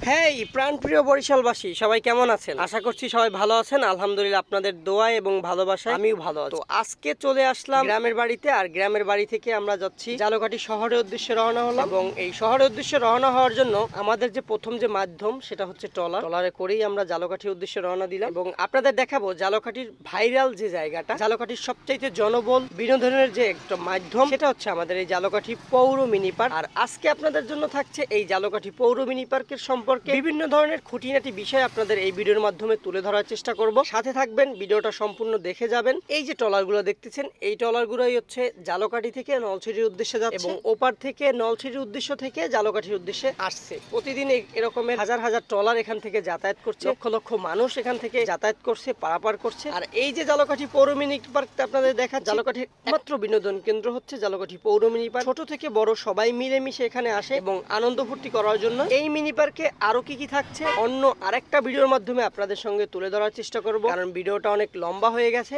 হেই প্রাণপ্রিয় বরিশালবাসী, সবাই কেমন আছেন? আশা করছি সবাই ভালো আছেন। আলহামদুলিল্লাহ, আপনাদের দোয়ায় এবং ভালোবাসায় আমিও ভালো আছি। তো আজকে চলে আসলাম গ্রামের বাড়িতে, আর গ্রামের বাড়ি থেকে আমরা যাচ্ছি ঝালকাঠি শহরের উদ্দেশ্যে রওনা হলাম। এবং এই শহরের উদ্দেশ্যে রওনা হওয়ার জন্য আমাদের যে প্রথম যে মাধ্যম সেটা হচ্ছে ট্রলারে করেই আমরা ঝালকাঠির উদ্দেশ্যে রওনা দিলাম। এবং আপনাদের দেখাবো ঝালকাঠির ভাইরাল যে জায়গাটা, ঝালকাঠির সবচাইতে জনবল বিনোদনের যে একটা মাধ্যম, সেটা হচ্ছে আমাদের এই ঝালকাঠি পৌর মিনি পার্ক। আর আজকে আপনাদের জন্য থাকছে এই ঝালকাঠি পৌর মিনি পার্কের সম্পর্কে বিভিন্ন ধরনের খুঁটিনাটি বিষয় আপনাদের এই ভিডিওর মাধ্যমে তুলে ধরার চেষ্টা করব। সাথে থাকবেন, ভিডিওটা সম্পূর্ণ দেখে যাবেন। এই যে ট্রলারগুলো দেখতেছেন, এই ট্রলারগুলোই হচ্ছে ঝালকাঠি থেকে নলছিটির উদ্দেশ্যে যাচ্ছে এবং ওপার থেকে নলছিটির উদ্দেশ্য থেকে ঝালকাঠির উদ্দেশ্যে আসছে। প্রতিদিন এরকমের হাজার হাজার ট্রলার এখান থেকে যাতায়াত করছে, লক্ষ লক্ষ মানুষ এখান থেকে যাতায়াত করছে, পারাপার করছে। আর এই যে ঝালকাঠি পৌর মিনি পার্ক আপনাদের দেখা, ঝালকাঠির একমাত্র বিনোদন কেন্দ্র হচ্ছে ঝালকাঠি পৌর মিনি পার্ক। ছোট থেকে বড় সবাই মিলেমিশে এখানে আসে এবং আনন্দ ফুর্তি করার জন্য। এই মিনি পার্কে আরো কি কি থাকছে অন্য আরেকটা ভিডিওর মাধ্যমে আপনাদের সঙ্গে তুলে ধরার চেষ্টা করব, কারণ ভিডিওটা অনেক লম্বা হয়ে গেছে।